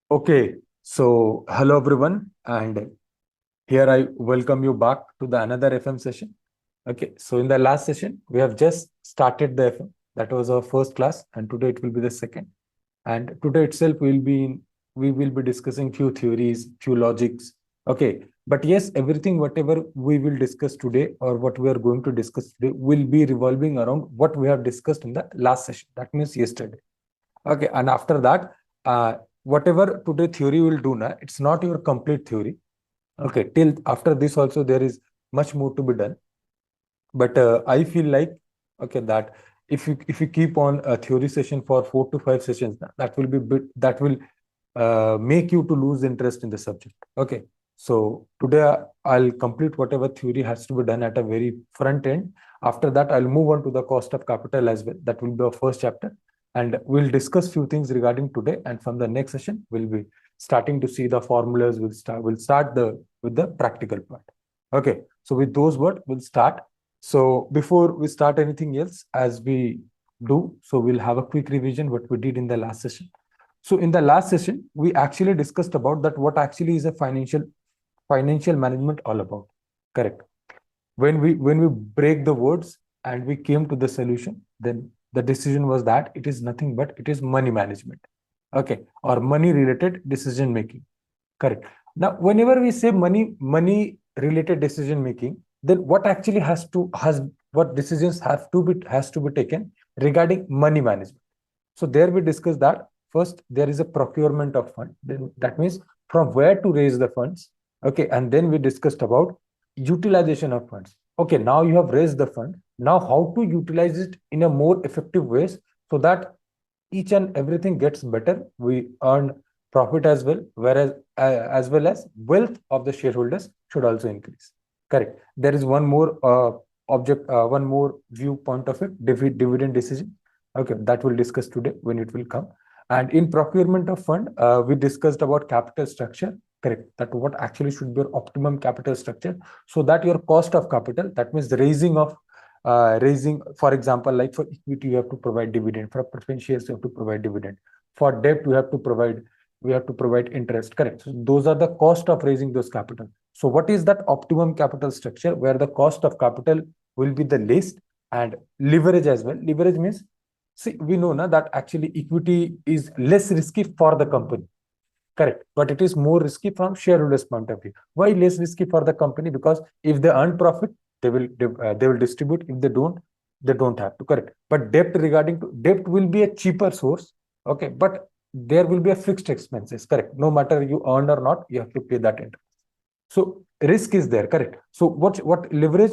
Okay, so hello everyone, and here I welcome you back to the another FM session. Okay, so in the last session, we have just started the FM. That was our first class, and today it will be the second. And today itself, we will be discussing few theories, few logics. Okay, but yes, everything whatever we will discuss today or what we are going to discuss today will be revolving around what we have discussed in the last session. That means yesterday. Okay, and after that, whatever today theory will do now, it's not your complete theory. Okay, till after this also there is much more to be done. But I feel like okay that if you keep on a theory session for 4 to 5 sessions, that will be that will make you to lose interest in the subject. Okay, so today I'll complete whatever theory has to be done at a very front end. After that, I'll move on to the cost of capital as well. That will be our first chapter, and we'll discuss few things regarding today. And from the next session, we'll be starting to see the formulas. We'll start the with the practical part. Okay, so with those words, we'll start. So before we start anything else, as we do, so we'll have a quick revision what we did in the last session. So in the last session, we actually discussed about that what actually is a financial management all about. Correct. When we break the words and we came to the solution, then the decision was that it is nothing but it is money management. Okay, or money related decision making. Correct. Now, whenever we say money related decision making, then what actually has what decisions has to be taken regarding money management. So there we discussed that first there is a procurement of fund. Then that means from where to raise the funds. Okay, and then we discussed about utilization of funds. Okay, now you have raised the fund. Now how to utilize it in a more effective ways so that each and everything gets better. We earn profit as well, whereas as well as wealth of the shareholders should also increase. Correct. There is one more one more viewpoint of it, dividend decision. Okay, that we'll discuss today when it will come. And in procurement of fund, we discussed about capital structure. Correct. That what actually should be your optimum capital structure, so that your cost of capital, that means the raising, for example, like for equity, you have to provide dividend. For preference shares, you have to provide dividend. For debt, we have to provide interest. Correct. So those are the cost of raising those capital. So what is that optimum capital structure where the cost of capital will be the least, and leverage as well. Leverage means, see, we know now that actually equity is less risky for the company. Correct. But it is more risky from shareholders' point of view. Why less risky for the company? Because if they earn profit, they will distribute. If they don't have to. Correct. But debt will be a cheaper source. Okay. But there will be a fixed expenses. Correct. No matter you earn or not, you have to pay that interest. So risk is there. Correct. So what leverage?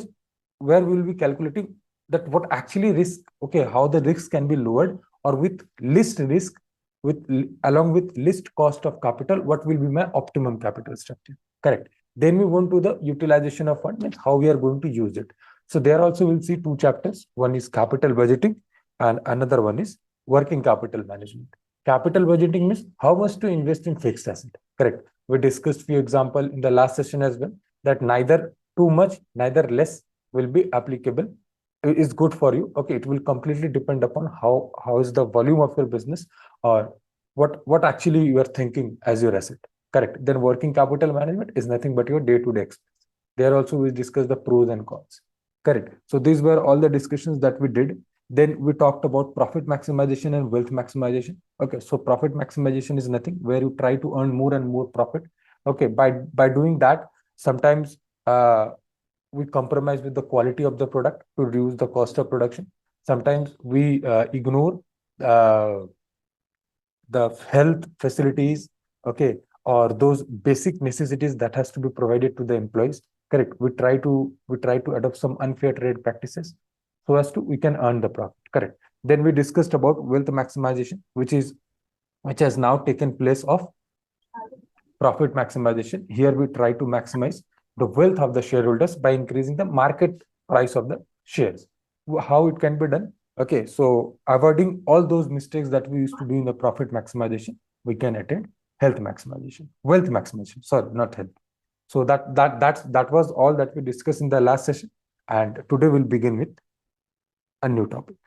Where we will be calculating that what actually risk? Okay, how the risk can be lowered, or with least risk, with along with least cost of capital, what will be my optimum capital structure. Correct. Then we want to the utilization of fund, means how we are going to use it. So there also we'll see two chapters. One is capital budgeting and another one is working capital management. Capital budgeting means how much to invest in fixed asset. Correct. We discussed few example in the last session as well, that neither too much neither less will be applicable, is good for you. Okay, it will completely depend upon how is the volume of your business, or what actually you are thinking as your asset. Correct. Then working capital management is nothing but your day-to-day expense. There also we discuss the pros and cons. Correct. So these were all the discussions that we did. Then we talked about profit maximization and wealth maximization. Okay, so profit maximization is nothing where you try to earn more and more profit. Okay, by doing that, sometimes we compromise with the quality of the product to reduce the cost of production. Sometimes we ignore uh, the health facilities, okay, or those basic necessities that has to be provided to the employees. Correct. We try to adopt some unfair trade practices so as to we can earn the profit. Correct. Then we discussed about wealth maximization, which has now taken place of profit maximization. Here we try to maximize the wealth of the shareholders by increasing the market price of the shares. How it can be done? Okay, so avoiding all those mistakes that we used to do in the profit maximization, we can attain health maximization, wealth maximization. Sorry, not health. So that was all that we discussed in the last session, and today we'll begin with a new topic.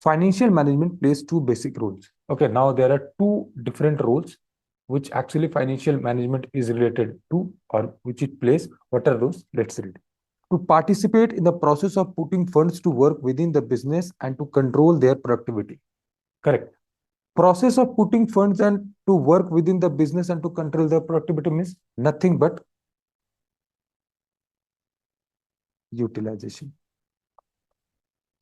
Financial management plays two basic roles. Okay, now there are two different roles which actually financial management is related to, or which it plays. What are those? Let's read. To participate in the process of putting funds to work within the business and to control their productivity. Correct. Process of putting funds and to work within the business and to control their productivity means nothing but utilization.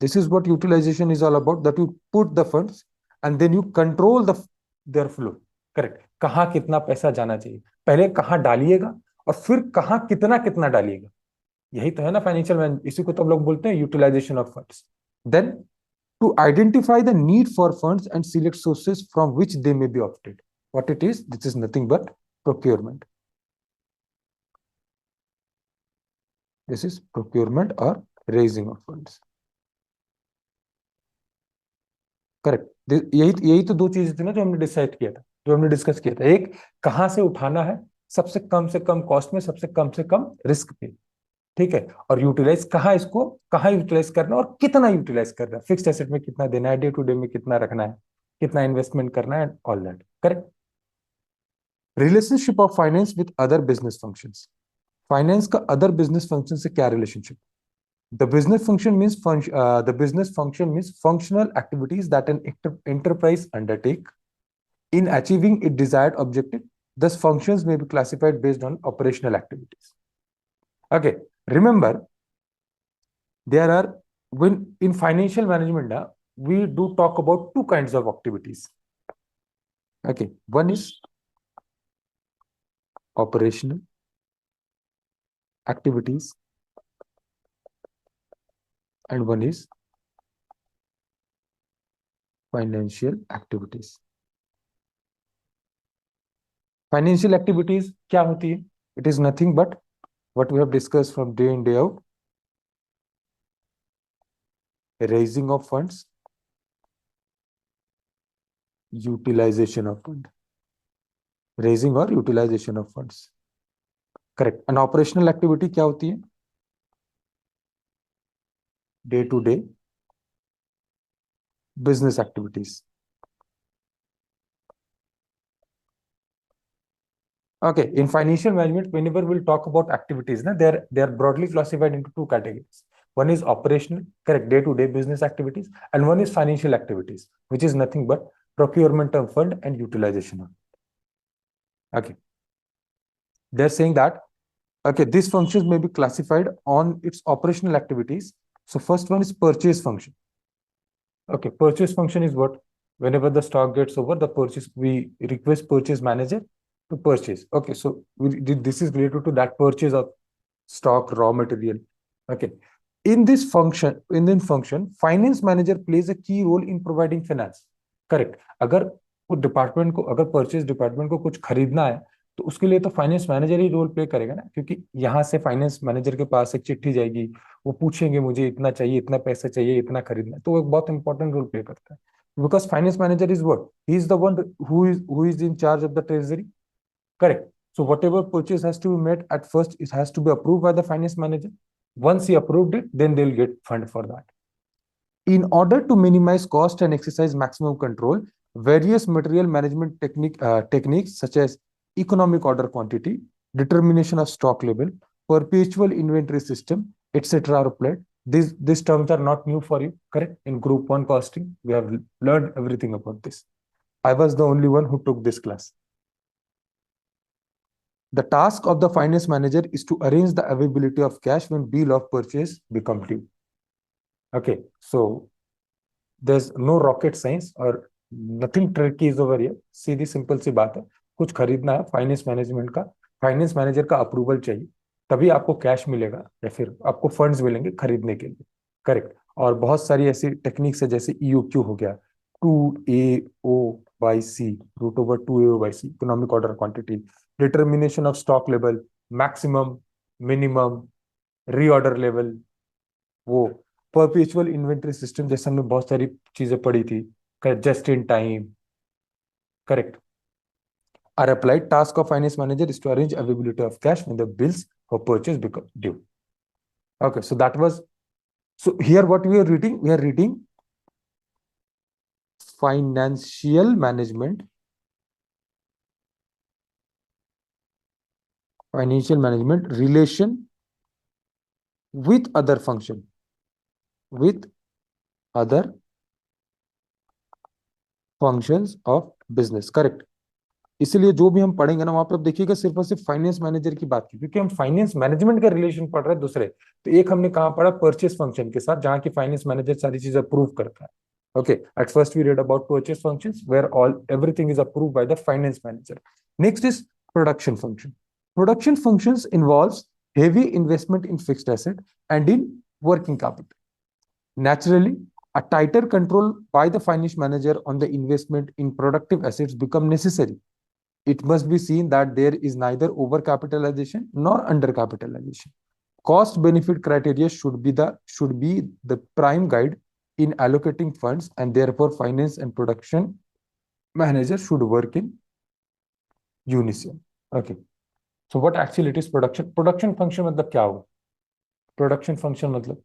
This is what utilization is all about, that you put the funds and then you control their flow. Correct. कहाँ कितना पैसा जाना चाहिए, पहले कहाँ डालिएगा और फिर कहाँ कितना कितना डालिएगा. यही तो है ना फाइनेंशियल मैनेजमेंट. इसी को तो हम लोग बोलते हैं utilization of funds. Then to identify the need for funds and select sources from which they may be opted. What it is? This is nothing but procurement. This is procurement or raising of funds. Correct. यही तो दो चीजें थी ना जो हमने decide किया था, जो हमने डिस्कस किया था. एक, कहां से उठाना है सबसे कम कॉस्ट में, सबसे कम रिस्क पे. ठीक है. और यूटिलाइज कहाँ, इसको कहाँ यूटिलाइज करना और कितना यूटिलाइज करना है, फिक्स्ड एसेट में कितना देना है, डे टू डे में कितना रखना है, कितना इन्वेस्टमेंट करना है, all that. Correct. Relationship of finance with other business functions. Finance का अदर बिजनेस फंक्शन से क्या relationship? The business function means functional activities that an enterprise undertake in achieving its desired objective. Thus, functions may be classified based on operational activities. Okay, remember there are, when in financial management we do talk about two kinds of activities. Okay, one is operational activities and one is financial activities. Financial activities क्या होती है? It is nothing but what we have discussed from day in day out. Raising of funds, utilization of fund. Raising or utilization of funds. Correct. An operational activity क्या होती है? Day to day business activities. Okay, in financial management, whenever we'll talk about activities, they are broadly classified into two categories. One is operational, correct, day-to-day business activities, and one is financial activities, which is nothing but procurement of fund and utilization of. Okay, they're saying that okay, these functions may be classified on its operational activities. So first one is purchase function. Okay, purchase function is what? Whenever the stock gets over, we request purchase manager to purchase. Okay, so this is related to that purchase of stock, raw material. Okay, in this function, finance manager plays a key role in providing finance. Correct. अगर purchase department को कुछ खरीदना है तो उसके लिए तो finance manager ही role play करेगा ना, क्योंकि यहाँ से फाइनेंस मैनेजर के पास एक चिट्ठी जाएगी, वो पूछेंगे मुझे इतना चाहिए, इतना पैसा चाहिए, इतना खरीदना है, तो वो एक बहुत इंपॉर्टेंट रोल प्ले करता है. Because finance manager is what? He is the one who is in charge of the treasury. Correct. So whatever purchase has to be made at first, it has to be approved by the finance manager. Once he approved it, then they'll get fund for that. In order to minimize cost and exercise maximum control, various material management techniques such as economic order quantity, determination of stock level, perpetual inventory system, etc. are applied. These terms are not new for you, correct? In group 1 costing, we have learned everything about this. I was the only one who took this class. The task of the finance manager is to arrange the availability of cash when bill of purchase become due. Okay, so there's no rocket science or nothing tricky is over here. सीधी simple सी बात है, कुछ खरीदना है, finance management का, finance manager का approval चाहिए, तभी आपको कैश मिलेगा या फिर आपको फंड्स मिलेंगे खरीदने के लिए. करेक्ट. और बहुत सारी ऐसी टेक्निक्स है जैसे EOQ हो गया, 2AO/C, root over 2AO/C, economic order quantity, determination of stock level, maximum, minimum, reorder level, वो परपेचुअल इन्वेंटरी सिस्टम जैसे हमने बहुत सारी चीजें पढ़ी थी, just in time. Correct. Are applied. Task of finance manager is to arrange availability of cash when the bills for purchase become due. Okay, so that was, so here what we are reading financial management financial management relation with other function, with other functions of business, correct. इसीलिए जो भी हम पढ़ेंगे ना वहां पे आप देखिएगा सिर्फ और सिर्फ फाइनेंस मैनेजर की बात की, क्योंकि हम फाइनेंस मैनेजमेंट का रिलेशन पढ़ रहे हैं दूसरे। तो एक हमने कहा पढ़ा परचेस फंक्शन के साथ, जहां की फाइनेंस मैनेजर सारी चीजें अप्रूव करता है। Okay, at first we read about purchase functions where all everything is approved by the finance manager. Next is production function. Production functions involves heavy investment in fixed asset and in working capital. Naturally, a tighter control by the finance manager on the investment in productive assets become necessary. It must be seen that there is neither overcapitalization nor undercapitalization. Cost benefit criteria should be the prime guide in allocating funds, and therefore finance and production manager should work in unison. Okay, so what actually it is production function मतलब क्या होगा? Production function मतलब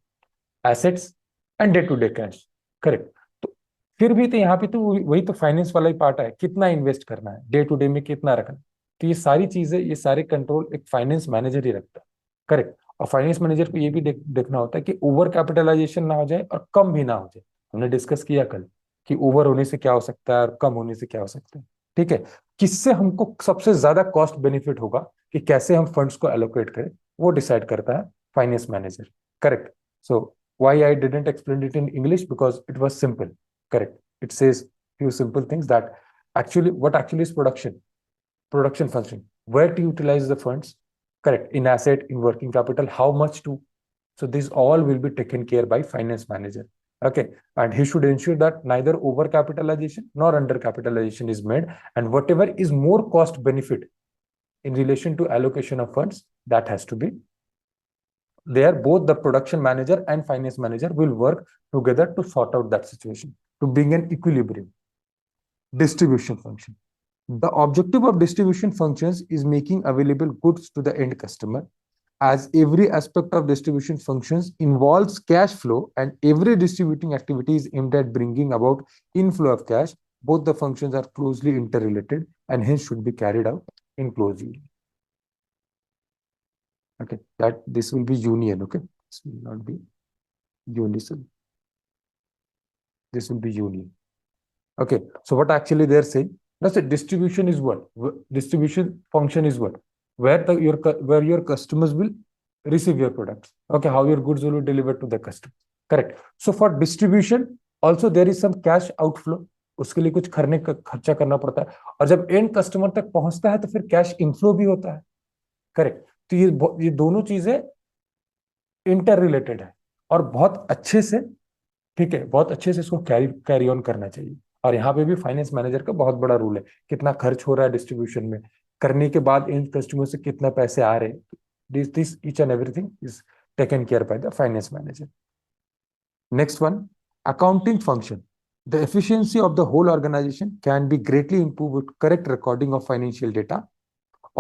assets and day to day cash, correct. तो फिर भी तो यहाँ पे तो वही तो फाइनेंस वाला ही पार्ट है, कितना इन्वेस्ट करना है, डे टू डे में कितना रखना है। तो ये सारी चीजें, ये सारे कंट्रोल एक फाइनेंस मैनेजर ही रखता है, करेक्ट। और फाइनेंस मैनेजर को ये भी देखना होता है कि ओवर कैपिटलाइजेशन ना हो जाए और कम भी ना हो जाए। हमने डिस्कस किया कल कि ओवर होने से क्या हो सकता है और कम होने से क्या हो सकता है, ठीक है। किससे हमको सबसे ज्यादा कॉस्ट बेनिफिट होगा कि कैसे हम फंड्स को एलोकेट करें, वो डिसाइड करता है finance manager, correct. So why I didn't explain it in English, because it was simple, correct. It says few simple things that actually what actually is production function, where to utilize the funds, correct, in asset, in working capital, how much to. So this all will be taken care by finance manager, okay. And he should ensure that neither over capitalization nor under capitalization is made, and whatever is more cost benefit in relation to allocation of funds, that has to be there. Both the production manager and finance manager will work together to sort out that situation, to bring an equilibrium. Distribution function. The objective of distribution functions is making available goods to the end customer. As every aspect of distribution functions involves cash flow and every distributing activity is aimed at bringing about inflow of cash, both the functions are closely interrelated and hence should be carried out in close union. Okay, that this will be union. Okay, this will not be unison. This will be union. Okay, so what actually they're saying? That's a distribution is what? Distribution function is what? Where your customers will receive your products. Okay, how your goods will be delivered to the customer. Correct. So for distribution, also there is some cash outflow. उसके लिए कुछ खर्चा करना पड़ता है, और जब and customer तक पहुंचता है तो फिर कैश इनफ्लो भी होता है, करेक्ट। तो ये दोनों चीजें इंटर रिलेटेड है और बहुत अच्छे से, ठीक है, बहुत अच्छे से इसको कैरी ऑन करना चाहिए। और यहाँ पे भी फाइनेंस मैनेजर का बहुत बड़ा रूल है, कितना खर्च हो रहा है डिस्ट्रीब्यूशन में, करने के बाद इन कस्टमर से कितना पैसे आ रहे हैं। This each and everything is taken care by the finance manager. Next one, accounting function. The efficiency of the whole organization can be greatly improved with correct recording of financial data.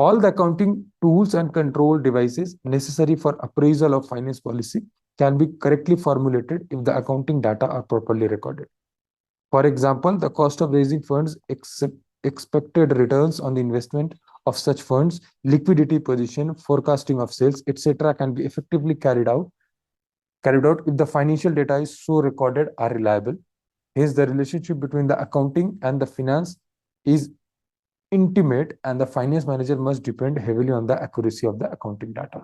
All the accounting tools and control devices necessary for appraisal of finance policy can be correctly formulated if the accounting data are properly recorded. For example, the cost of raising funds, expected returns on the investment of such funds, liquidity position, forecasting of sales, etc., can be effectively carried out if the financial data is so recorded are reliable. Hence, the relationship between the accounting and the finance is intimate, and the finance manager must depend heavily on the accuracy of the accounting data.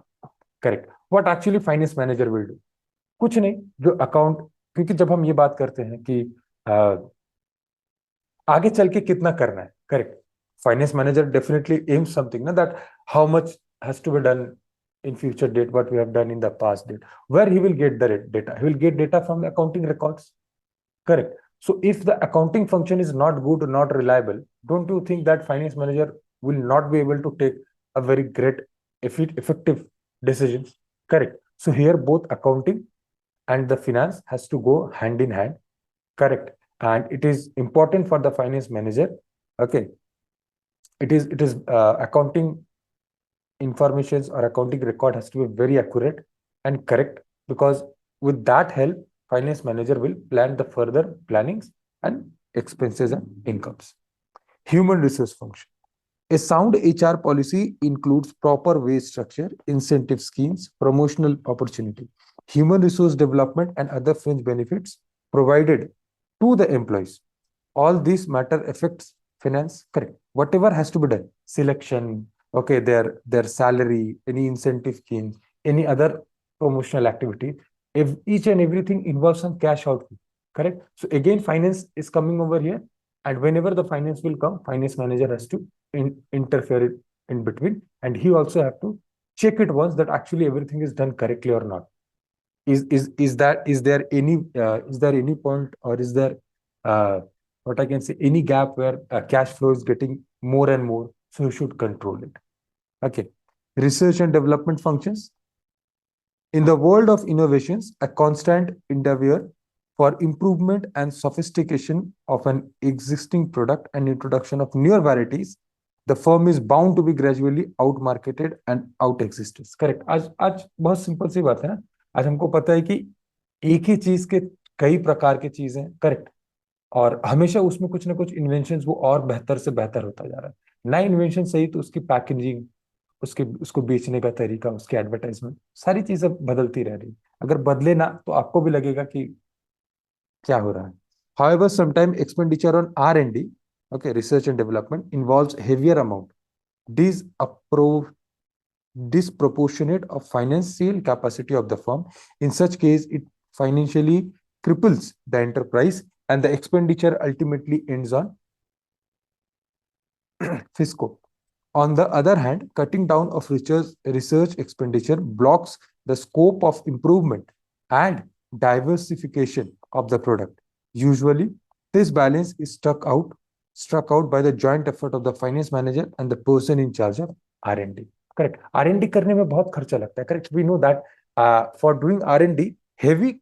Correct. What actually finance manager will do? कुछ नहीं, जो account, क्योंकि जब हम ये बात करते हैं कि आगे चल के कितना करना है, correct, finance manager definitely aims something ना, that how much has to be done in future date, what we have done in the past date. Where he will get the data? He will get data from the accounting records, correct. So if the accounting function is not good or not reliable, don't you think that finance manager will not be able to take a very great effective decisions, correct. So here both accounting and the finance has to go hand in hand, correct. And it is important for the finance manager, okay, it is accounting informations or accounting record has to be very accurate and correct, because with that help finance manager will plan the further plannings and expenses and incomes. Human resource function. A sound HR policy includes proper wage structure, incentive schemes, promotional opportunity, human resource development, and other fringe benefits provided to the employees. All these matter affects finance, correct? Whatever has to be done, selection, okay, their salary, any incentive schemes, any other promotional activity, if each and everything involves some cash outflow, correct? So again, finance is coming over here, and whenever the finance will come, finance manager has to interfere in between, and he also have to check it once that actually everything is done correctly or not. Is there any point, or is there what I can say, any gap where cash flow is getting more and more, so you should control it. Okay. Research and development functions. In the world of innovations, a constant endeavor for improvement and sophistication of an existing product and introduction of newer varieties, the firm is bound to be gradually outmarketed and out-existed. Correct. आज बहुत simple सी बात है ना. आज हमको पता है कि एक ही चीज के कई प्रकार की चीजें, करेक्ट, और हमेशा उसमें कुछ ना कुछ इन्वेंशन वो और बेहतर से बेहतर होता जा रहा है. नया इन्वेंशन सही तो उसकी पैकेजिंग, उसको बेचने का तरीका, उसकी एडवर्टाइजमेंट, सारी चीजें बदलती रह रही. अगर बदले ना तो आपको भी लगेगा कि क्या हो रहा है. However, sometimes expenditure on R&D, okay, research and development, involves heavier amount. These disproportionate of financial capacity of the firm. In such case, it financially cripples the enterprise, and the expenditure ultimately ends on fisco. On the other hand, cutting down of research expenditure blocks the scope of improvement and diversification of the product. Usually, this balance is struck out by the joint effort of the finance manager and the person in charge of R&D. Correct. R&D करने में बहुत खर्चा लगता है. Correct. We know that for doing R&D, heavy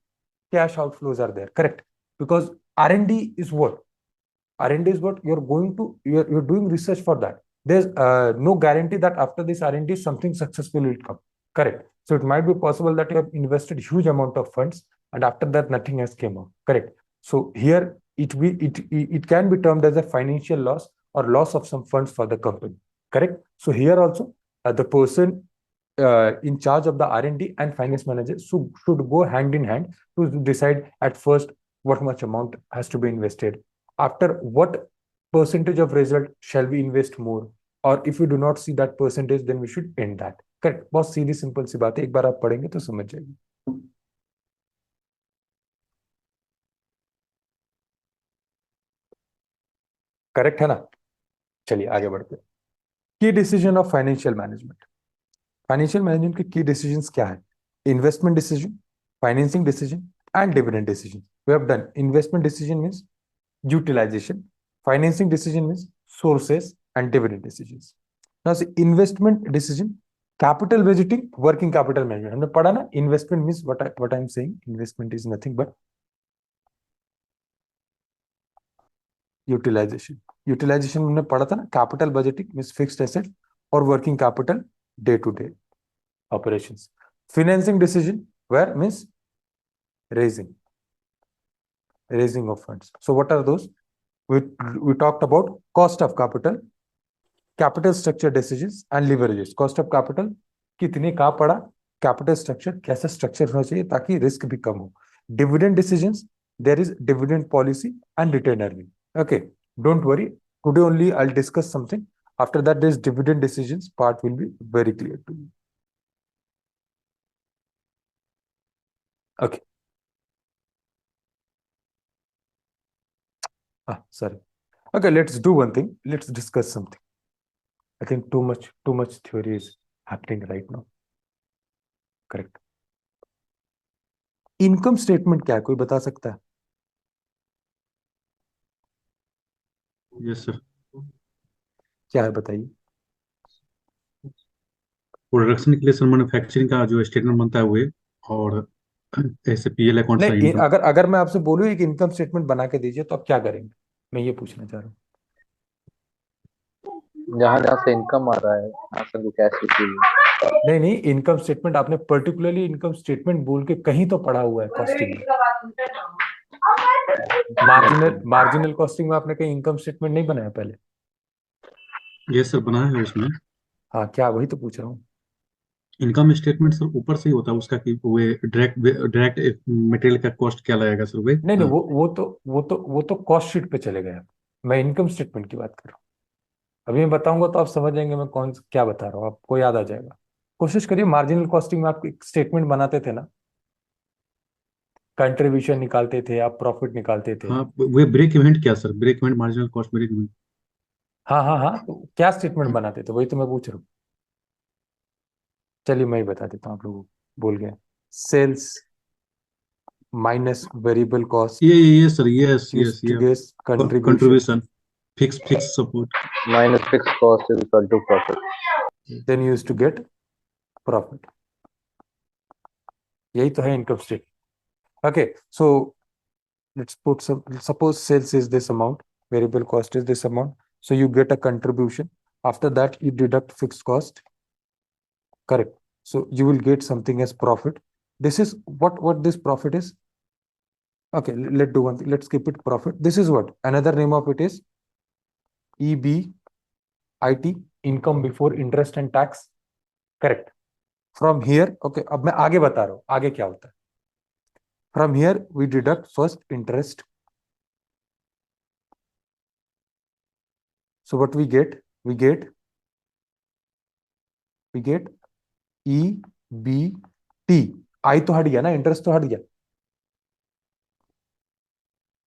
cash outflows are there. Correct. Because R&D is what? R&D is what you're doing research for that. There's no guarantee that after this R&D something successful will come. Correct. So it might be possible that you have invested huge amount of funds and after that nothing has came out. Correct. So here it can be termed as a financial loss or loss of some funds for the company. Correct. So here also the person in charge of the R&D and finance manager should go hand in hand to decide at first what much amount has to be invested, after what percentage of result shall we invest more, or if we do not see that percentage then we should end that. Correct. बहुत सीधी simple सी बात है, एक बार आप पढ़ेंगे तो समझ जाएंगे. करेक्ट है ना. चलिए आगे बढ़ते हैं. की decision of financial management. Financial management के की डिसीजंस क्या है? Investment decision, financing decision and dividend decision. We have done. Investment decision means utilization, financing decision means sources, and dividend decisions. Now see, investment decision, capital budgeting, working capital management. हमने पढ़ा ना, investment means what I'm saying, investment is nothing but utilization. Utilization हमने पढ़ा था ना, capital budgeting means fixed asset or working capital day to day operations. Financing decision where means raising of funds. So what are those? We talked about cost of capital, capital structure decisions and leverages. Cost of capital कितने का पड़ा, capital structure कैसा structure होना चाहिए ताकि risk भी कम हो. Dividend decisions, there is dividend policy and return earning. Okay, don't worry, today only I'll discuss something. After that, this dividend decisions part will be very clear to you. Okay. Sorry. Okay, let's do one thing. Let's discuss something. I think too much theory is happening right now. Correct. Income statement क्या है, कोई बता सकता है? Yes sir. क्या है बताइए. Production के लिए सर मैन्युफैक्चरिंग का जो स्टेटमेंट बनता है वो है, और ऐसे पीएल अकाउंट का नहीं, इनकम. अगर मैं आपसे बोलूं एक इनकम स्टेटमेंट बना के दीजिए तो आप क्या करेंगे? मैं ये पूछना चाह रहा हूँ. जहाँ जहाँ से इनकम आ रहा है वहाँ से कैश रिसीव. नहीं, इनकम स्टेटमेंट आपने पर्टिकुलरली इनकम स्टेटमेंट बोल के कहीं तो पढ़ा हुआ है कॉस्टिंग में. मार्जिनल कॉस्टिंग में आपने कहीं इनकम स्टेटमेंट नहीं बनाया पहले? ये सर बना है उसमें। हाँ, क्या, वही तो पूछ रहा हूँ। इनकम स्टेटमेंट सर ऊपर से ही होता है उसका, कि वो डायरेक्ट डायरेक्ट मटेरियल का कॉस्ट क्या लगेगा सर वे। नहीं नहीं, हाँ वो तो कॉस्ट शीट पे चले गए। मैं इनकम स्टेटमेंट की बात कर रहा हूँ। अभी मैं बताऊंगा तो आप समझ जाएंगे मैं क्या बता रहा हूँ, आपको याद आ जाएगा। कोशिश करिए, मार्जिनल कॉस्टिंग में आप एक स्टेटमेंट बनाते थे ना, कंट्रीब्यूशन निकालते थे आप, प्रॉफिट निकालते थे। हाँ, वो ब्रेक इवेंट क्या sir, break event marginal cost break event. हाँ हाँ हाँ, तो क्या स्टेटमेंट बनाते थे, वही तो मैं पूछ रहा हूँ। चलिए मैं ही बता देता हूँ, आप लोग भूल गए। सेल्स माइनस वेरिएबल कॉस्ट ये sir, yes yes used to ये get contribution, contribution, fix support. minus fixed cost is equal to profit. Then used to get profit. यही तो है income statement. Okay, so let's put some, suppose sales is this amount, variable cost is this amount, so you get a contribution. After that you deduct fixed cost, correct? So you will get something as profit. This is what this profit is. Okay, let's do one thing, let's keep it profit. This is what another name of it is EBIT, income before interest and tax, correct? From here, okay, अब मैं आगे बता रहा हूं आगे क्या होता है। From here we deduct first interest. So what we get, we get EBT। आई तो हट गया ना, इंटरेस्ट तो हट गया।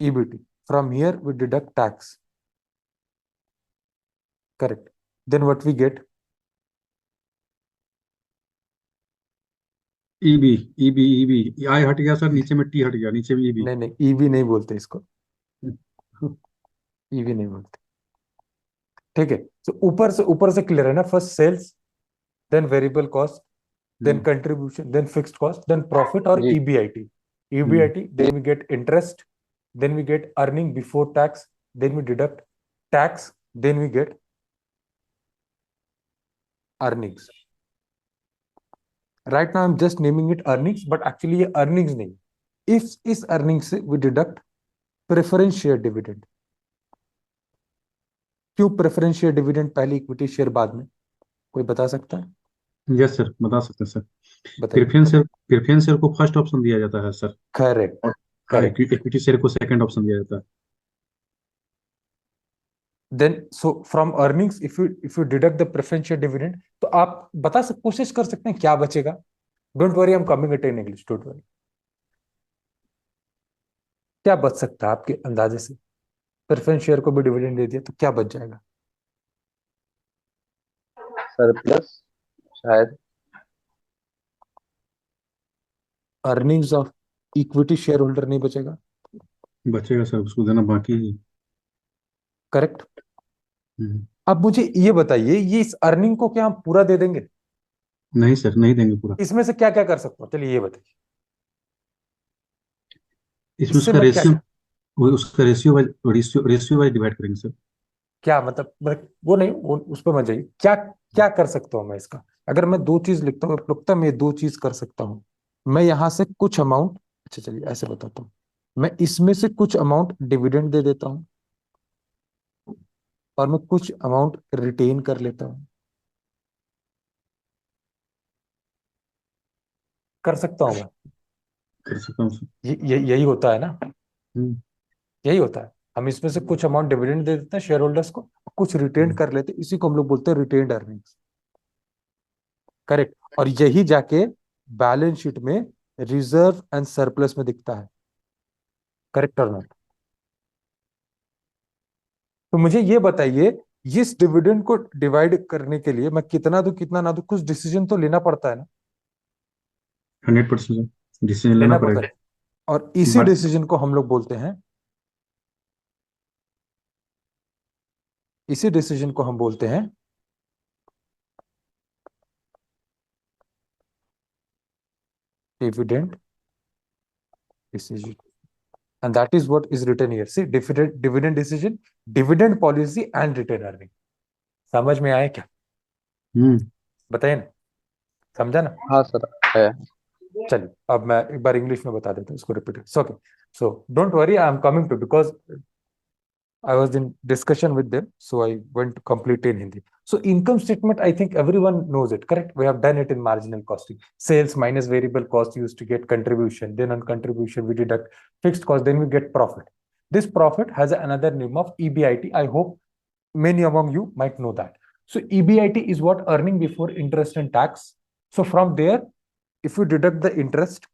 EBT, from here we deduct tax, correct. Then what we get, EB, EB I हट गया सर, नीचे में टी हट गया, नीचे में ईबी। नहीं नहीं, ईबी नहीं बोलते इसको, ईबी नहीं बोलते, ठीक है। तो ऊपर से क्लियर है ना, first sales, then variable cost, then contribution, then fixed cost, then profit और जी EBIT। EBIT, then we get interest, then we get earning before tax, then we deduct tax, then we get earnings. Right now I'm just naming it earnings, but actually ये earnings नहीं। इस earnings से we deduct preference share dividend। क्यों preference share dividend पहले, equity share बाद में, कोई बता सकता है? यस सर, बता सकते हैं सर। बताइए। प्रेफरेंस शेयर को फर्स्ट ऑप्शन दिया जाता है sir. Correct, correct. Equity share को सेकंड ऑप्शन दिया जाता है। Then so from earnings if you deduct the preference share dividend, तो आप कोशिश कर सकते हैं क्या बचेगा। Don't worry, I am coming it in English, don't worry. क्या बच सकता है आपके अंदाजे से? प्रेफरेंस शेयर को भी डिविडेंड दे दिया तो क्या बच जाएगा? सरप्लस शायद। Earnings of equity share holder नहीं बचेगा, बचेगा सर, उसको देना बाकी है। करेक्ट। हम्म। अब मुझे ये बताइए, ये इस अर्निंग को क्या हम पूरा दे देंगे? नहीं सर, नहीं देंगे पूरा। इसमें से क्या क्या कर सकता हूँ, चलिए ये बताइए। इसमें इससे उसका मैं क्या, रेशियो, उसका रेशियो वाइज डिवाइड करेंगे सर। क्या मतलब वो नहीं, वो उस पर मत जाइए। क्या क्या कर सकता हूँ मैं इसका? अगर मैं दो चीज लिखता हूँ, लगता है मैं दो चीज कर सकता हूँ। मैं यहां से कुछ अमाउंट, अच्छा चलिए ऐसे बताता हूँ, मैं इसमें से कुछ अमाउंट डिविडेंड दे देता हूँ और मैं कुछ अमाउंट रिटेन कर लेता हूँ। कर सकता हूँ मैं? कर सकता हूँ सर। यही होता है ना, हम्म। यही होता है। हम इसमें से कुछ अमाउंट डिविडेंड दे देते हैं शेयर होल्डर्स को, कुछ रिटेन हम्म। कर लेते हैं, इसी को हम लोग बोलते हैं रिटेन्ड अर्निंग्स, करेक्ट। और यही जाके बैलेंस शीट में रिजर्व एंड सरप्लस में दिखता है, करेक्ट और नॉट? तो मुझे ये बताइए, इस डिविडेंड को डिवाइड करने के लिए मैं कितना दूं कितना ना दूं, कुछ डिसीजन तो लेना पड़ता है ना, 100% सर, डिसीजन लेना लेना पड़ता पड़ेगा। है। और इसी बट डिसीजन को हम लोग बोलते हैं, इसी डिसीजन को हम बोलते हैं dividend decision, and that is what is written here. See, dividend decision, dividend policy and return earning। समझ में आया क्या? हम्म। बताइए ना, समझा ना? हाँ सर है। चलिए अब मैं एक बार इंग्लिश में बता देता हूँ इसको, repeat. Okay, so don't worry, I am coming to, because I was in discussion with them, so I went complete in Hindi. So income statement, I think everyone knows it, correct? We have done it in marginal costing. Sales minus variable cost used to get contribution. Then on contribution, we deduct fixed cost. Then we get profit. This profit has another name of EBIT. I hope many among you might know that. So EBIT is what? Earning before interest and tax. So from there, if we deduct the interest,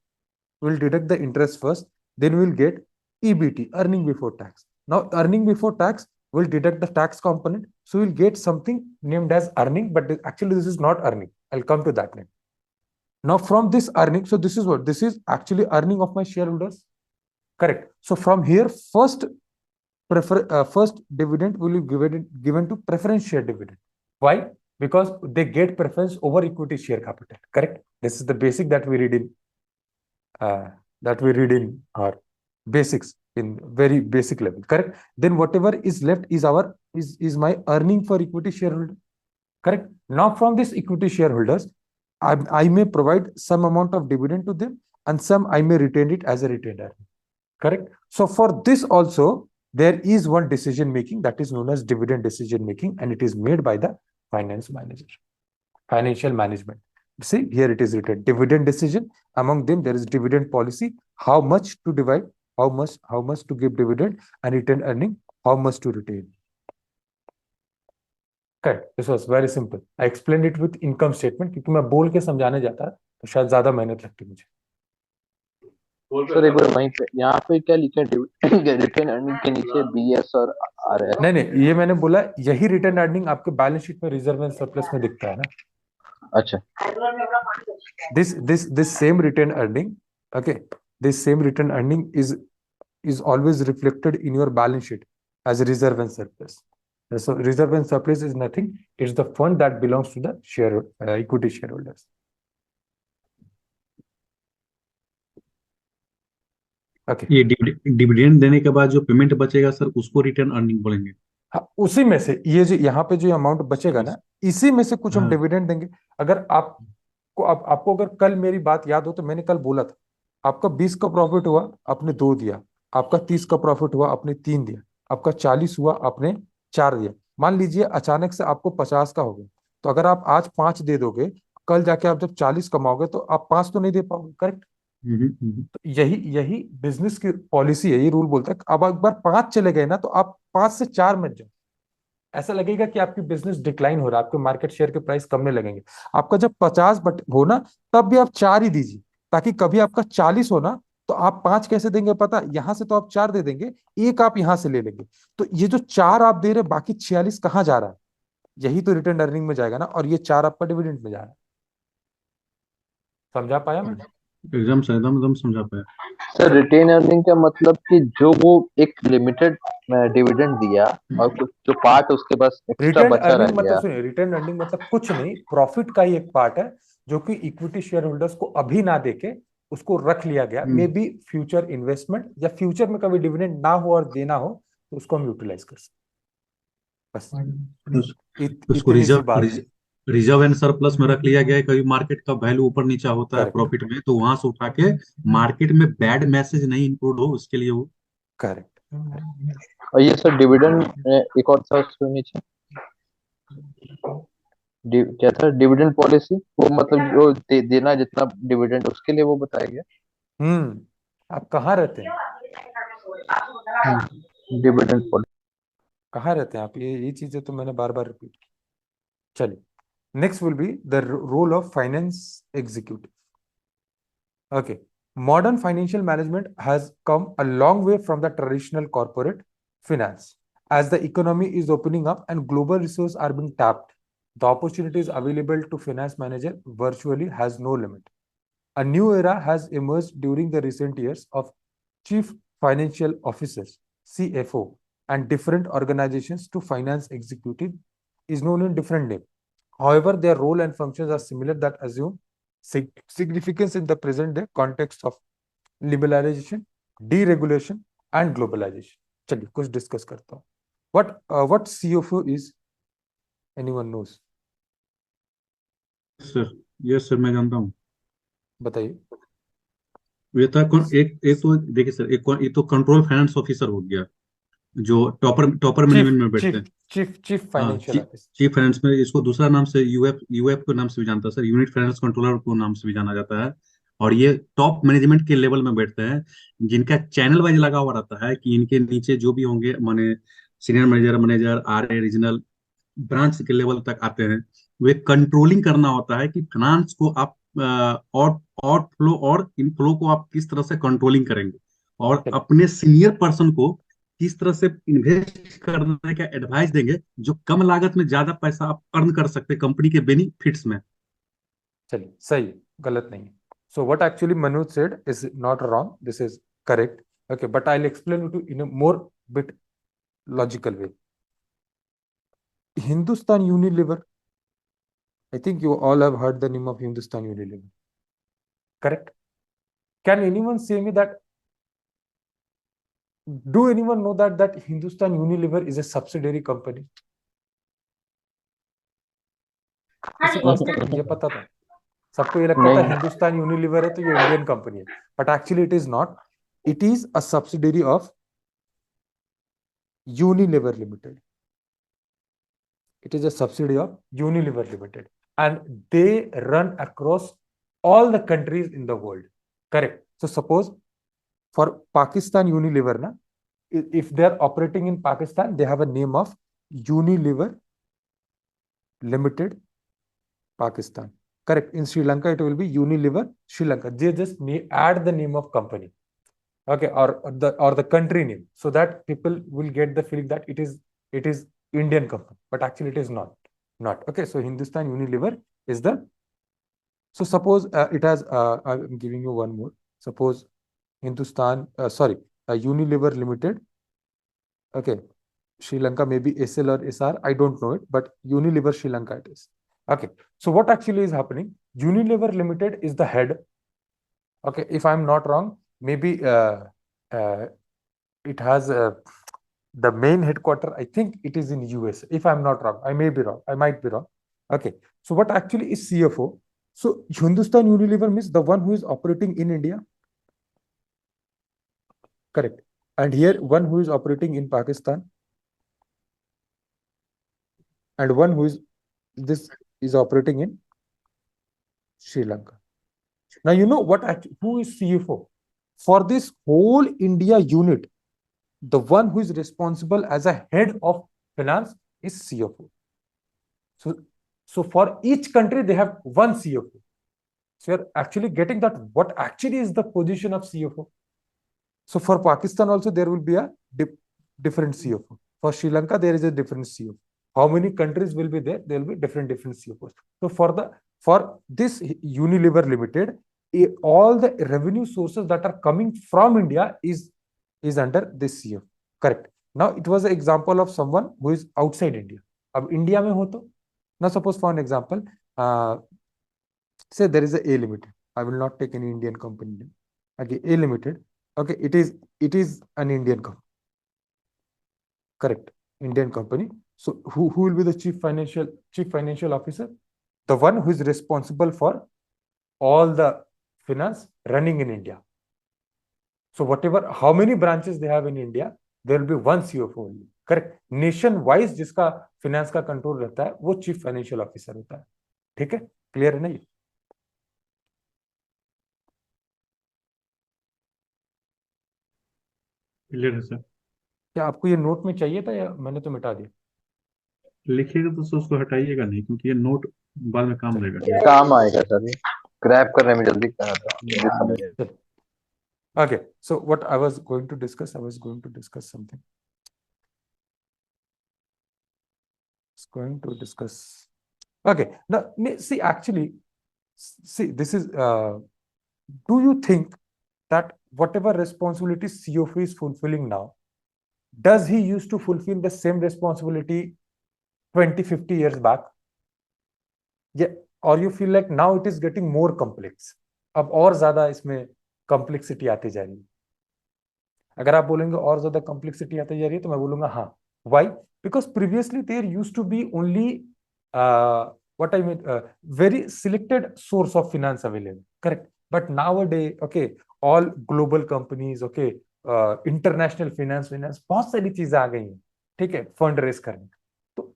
we'll deduct the interest first, then we'll get EBT, earning before tax. Now, earning before tax, we'll deduct the tax component. So we'll get something named as earning, but actually this is not earning. I'll come to that next. Now, from this earning, so this is what? This is actually earning of my shareholders. Correct. So from here, first dividend will be given to preference share dividend. Why? Because they get preference over equity share capital. Correct. This is the basic that we read in our basics in very basic level. Correct. Then whatever is left is my earning for equity shareholder. Correct. Now from this equity shareholders, I may provide some amount of dividend to them, and some I may retain it as a retained earning. Correct. So for this also, there is one decision making that is known as dividend decision making, and it is made by the finance manager, financial management. See, here it is written dividend decision. Among them, there is dividend policy, how much to divide, how much to give dividend, and return earning, how much to retain. Okay, this was very simple. I explained it with income statement क्योंकि मैं बोल के समझाने जाता तो शायद ज्यादा मेहनत लगती मुझे. सर एक बार वहीं पे यहाँ पे क्या लिखा है रिटेन अर्निंग के नीचे बीएस और आरएस. नहीं, ये मैंने बोला यही रिटर्न अर्निंग आपके बैलेंस शीट में रिजर्व एंड सरप्लस में दिखता है ना. अच्छा. This same return earning, okay, this same return earning is always reflected in your balance sheet as a reserve and surplus. So reserve and surplus is nothing. It's the fund that belongs to the equity shareholders. Okay. ये dividend देने के बाद जो payment बचेगा sir उसको return earning बोलेंगे. हाँ, उसी में से ये जो यहाँ पे जो अमाउंट बचेगा ना, इसी में से कुछ हम हाँ. डिविडेंड देंगे. अगर आपको अगर कल मेरी बात याद हो तो मैंने कल बोला था, आपका 20 का प्रॉफिट हुआ आपने 2 दिया, आपका 30 का प्रॉफिट हुआ आपने 3 दिया, आपका 40 हुआ आपने 4 दिया. मान लीजिए अचानक से आपको 50 का हो गया, तो अगर आप आज 5 दे दोगे, कल जाके आप जब 40 कमाओगे तो आप 5 तो नहीं दे पाओगे. करेक्ट. तो यही बिजनेस की पॉलिसी है. ये रूल बोलता है अब एक बार 5 चले गए ना तो आप 5 से 4 मत जाओ. ऐसा लगेगा कि आपकी बिजनेस डिक्लाइन हो रहा है, आपके मार्केट शेयर के प्राइस कमने लगेंगे. आपका जब 50 बट हो ना तब भी आप 4 ही दीजिए, ताकि कभी आपका 40 हो ना तो आप 5 कैसे देंगे पता? यहां से तो आप 4 दे देंगे, एक आप यहां से ले लेंगे. तो ये जो 4 आप दे रहे बाकी 46 कहां जा रहा है? यही तो रिटर्न अर्निंग में जाएगा ना, और ये 4 आपका डिविडेंड में जा रहा है. समझा पाया मैं? एकदम समझा पाया. सर रिटेन अर्निंग का मतलब कि जो वो एक लिमिटेड डिविडेंड दिया और कुछ जो पार्ट उसके पास एक्स्ट्रा रिटर्न बचा रह अर्निंग गया. मतलब सुनिए, रिटर्न अर्निंग मतलब कुछ नहीं, प्रॉफिट का ही एक पार्ट है जो कि इक्विटी शेयर होल्डर्स को अभी ना देके उसको रख लिया गया. मे बी फ्यूचर इन्वेस्टमेंट या फ्यूचर में कभी डिविडेंड ना हो और देना हो तो उसको हम यूटिलाइज कर सकते. बस उसको इतनी सी बात है. रिजर्व एंड सरप्लस में रख लिया गया है. कभी मार्केट का वैल्यू ऊपर नीचा होता है Correct. प्रॉफिट में, तो वहां से उठा के मार्केट में बैड मैसेज नहीं इंक्लूड हो उसके लिए वो. करेक्ट. और ये सर डिविडेंड एक और था उसके नीचे क्या था डिविडेंड पॉलिसी, वो मतलब जो देना जितना डिविडेंड उसके लिए वो बताया गया. आप कहाँ रहते हैं? डिविडेंड पॉलिसी कहाँ रहते हैं आप? ये चीजें तो मैंने बार बार रिपीट की. चलिए, next will be the role of finance executive. Okay, modern financial management has come a long way from the traditional corporate finance. As the economy is opening up and global resources are being tapped, the opportunities available to finance manager virtually has no limit. A new era has emerged during the recent years of chief financial officers, CFO, and different organizations to finance executive is known in different names. However, their role and functions are similar that assume significance in the present day context of liberalization, deregulation, and globalization. चलिए कुछ discuss करता हूँ. What CFO is? Anyone knows? Sir yes sir मैं जानता हूँ. बताइए. ये था एक तो देखिए सर, एक ये तो कंट्रोल फाइनेंस ऑफिसर हो गया. जो टॉपर टॉपर मैनेजमेंट में बैठते हैं। चीफ हाँ, फाइनेंशियल ऑफिसर। चीफ फाइनेंस में, इसको दूसरा नाम से यूएफ यूएफ के नाम से भी जानता है सर, यूनिट फाइनेंस कंट्रोलर को नाम से भी जाना जाता है। और ये टॉप मैनेजमेंट के लेवल में बैठते हैं, जिनका चैनल वाइज लगा हुआ रहता है कि इनके नीचे जो भी होंगे, माने senior manager, manager, RA, regional, branch के लेवल तक आते हैं। वे कंट्रोलिंग करना होता है कि फाइनेंस को आप आउट फ्लो और इनफ्लो को आप किस तरह से कंट्रोलिंग करेंगे, और अपने सीनियर पर्सन को किस तरह से इन्वेस्ट करने का एडवाइस देंगे, जो कम लागत में ज्यादा पैसा आप अर्न कर सकते हैं कंपनी के बेनिफिट्स में। चलिए, सही है, गलत नहीं है। So what actually Manoj said is not wrong. This is correct. Okay, but I'll explain it in a more bit logical way. Hindustan Unilever. I think you all have heard the name of Hindustan Unilever. Correct? Can anyone say me that? Do anyone know that Hindustan Unilever is a subsidiary company? किसी को आज तक मुझे पता था। सबको ये लगता था हिंदुस्तान यूनिलीवर है तो ये इंडियन कंपनी है, but actually it is not. It is a subsidiary of Unilever limited. It is a subsidiary of Unilever Limited, and they run across all the countries in the world. Correct. So suppose for Pakistan Unilever, na, if they are operating in Pakistan, they have a name of Unilever Limited Pakistan. Correct. In Sri Lanka, it will be Unilever Sri Lanka. They just add the name of company, okay, or the country name, so that people will get the feeling that it is Indian company, but actually it is not. Okay, so Hindustan Unilever is the. So suppose it has. I'm giving you one more. Suppose Unilever Limited. Okay, Sri Lanka, maybe SL or SR. I don't know it, but Unilever Sri Lanka it is. Okay, so what actually is happening? Unilever Limited is the head. Okay, if I'm not wrong, maybe it has the main headquarter. I think it is in US. If I'm not wrong, I may be wrong. I might be wrong. Okay. So what actually is CFO? So Hindustan Unilever means the one who is operating in India. Correct. And here one who is operating in Pakistan, and one who is operating in Sri Lanka. Now you know who is CFO for this whole India unit. The one who is responsible as a head of finance is CFO. So for each country, they have one CFO. So you're actually getting that what actually is the position of CFO. So for Pakistan also, there will be a different CFO. For Sri Lanka, there is a different CFO. How many countries will be there? There will be different CFOs. So for this Unilever Limited, all the revenue sources that are coming from India is under this CFO. Correct. Now it was an example of someone who is outside India. अब India में हो तो, now suppose for an example, say there is a Limited. I will not take any Indian company name. Okay, A Limited. Okay, it is an Indian company. Correct, Indian company. So who will be the chief financial officer? The one who is responsible for all the finance running in India. So how many branches they have in India, there will be one CFO only. Correct. Nation wise जिसका finance का control रहता है वो chief financial officer होता है. ठीक है, clear है ना? ये क्लियर है सर। क्या आपको ये नोट में चाहिए था या मैंने तो मिटा दिया? लिखिएगा तो सर उसको हटाइएगा नहीं, क्योंकि ये नोट बाद में काम देगा। काम आएगा सर, क्रैप करने में जल्दी समझ। Okay, so what I was going to discuss something. Okay, now see, actually, this is do you think that whatever responsibility CFO is fulfilling now, does he used to fulfill the same responsibility 20-50 years back? Yeah, or you feel like now it is getting more complex? अब और ज्यादा इसमें complexity आती जा रही है. अगर आप बोलेंगे और ज्यादा कॉम्प्लेक्सिटी आती जा रही है तो मैं बोलूंगा हाँ. Why? Because previously there used to be only very selected source of finance available. Correct. But nowadays, okay, all global companies, okay, international finance बहुत सारी चीजें आ गई हैं, ठीक है, फंड रेस करने। तो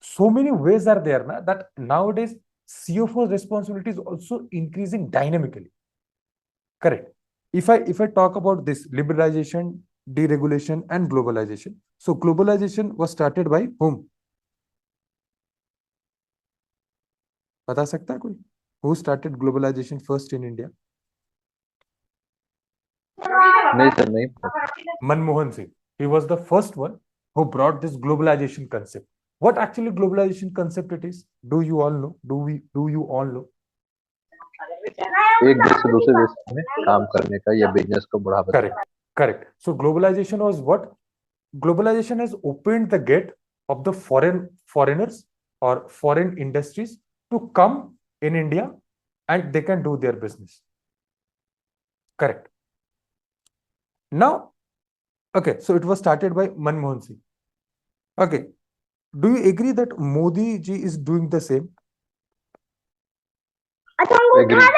so many ways are there na, that nowadays CFO's responsibility is also increasing dynamically. Correct. If I talk about this liberalization, deregulation, and globalization. So globalization was started by whom? बता सकता है कोई? Who started globalization first in India? नहीं sir, नहीं पता। Manmohan Singh. He was the first one who brought this globalization concept. What actually globalization concept it is? Do you all know? Do you all know? एक देश से दूसरे देश में काम करने का या बिजनेस को बढ़ावा देना। Correct. Correct. So globalization was what? Globalization has opened the gate of the foreigners or foreign industries to come in India and they can do their business. Correct. Now, okay, so it was started by Manmohan Singh. Okay, do you agree that Modi ji is doing the same? Agree.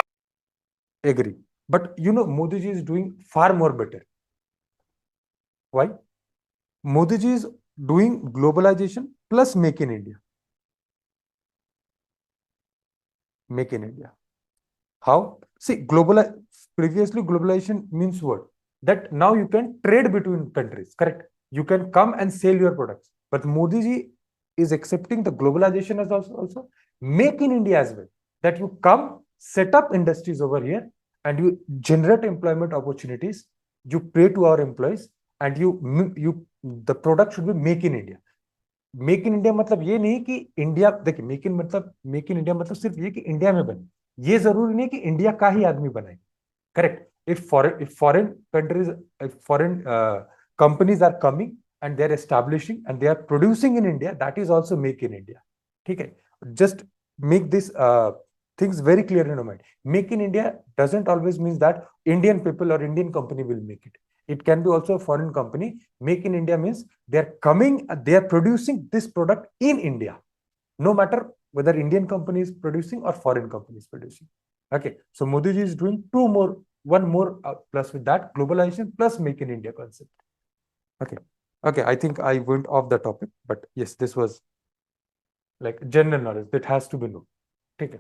Agree. But you know, Modi ji is doing far more better. Why? Modi ji is doing globalization plus make in India. Make in India. How? See, previously globalization means what? That now you can trade between countries, correct? You can come and sell your products. But Modi ji is accepting the globalization as also make in India as well. That you come, set up industries over here, and you generate employment opportunities. You pay to our employees, and the product should be make in India. Make in India मतलब ये नहीं कि India, देखिए make in India मतलब सिर्फ ये कि India में बने, ये जरूरी नहीं कि इंडिया का ही आदमी बनाए। करेक्ट। If foreign countries, foreign companies are coming and they are establishing and they are producing in India, that is also make in India. ठीक है, just make this things very clear in your mind. Make in India doesn't always mean that Indian people or Indian company will make it. It can be also a foreign company. Make in India means they are coming, they are producing this product in India, no matter whether Indian company is producing or foreign company is producing. Okay, so Modi ji is doing one more plus with that, globalization plus make in India concept. Okay, I think I went off the topic, but yes, this was like general knowledge that has to be known. Okay,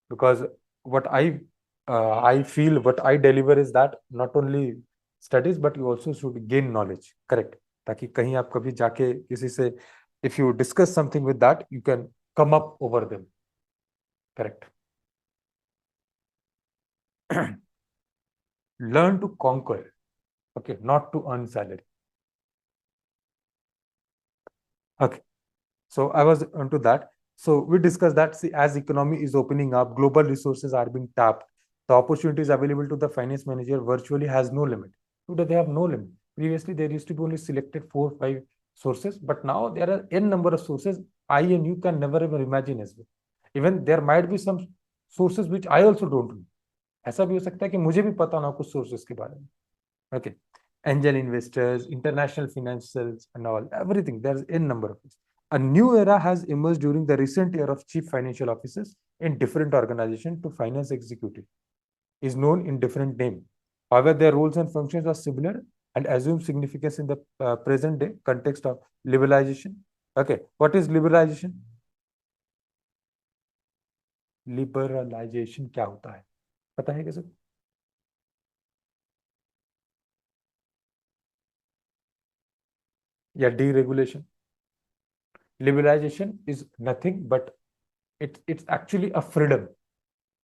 because what I feel, what I deliver is that not only studies but you also should gain knowledge. Correct. ताकि कहीं आप कभी जाके किसी से, if you discuss something with that, you can come up over them. Correct. Learn to conquer. Okay, not to earn salary. Okay, so I was onto that. So we discussed that, see, as economy is opening up, global resources are being tapped, the opportunities available to the finance manager virtually has no limit. Today they have no limit. Previously there used to be only selected 4-5 sources, but now there are n number of sources I and you can never ever imagine as well. Even there might be some sources which I also don't know. ऐसा भी हो सकता है कि मुझे भी पता ना हो कुछ sources के बारे में. Okay, angel investors, international financials and all, everything, there's n number of things. A new era has emerged during the recent year of chief financial officers in different organizations to finance executive is known in different name. However, their roles and functions are similar and assume significance in the present day context of liberalization. Okay, what is liberalization? Liberalization क्या होता है? पता है कैसे? या deregulation? Liberalization is nothing but it's actually a freedom.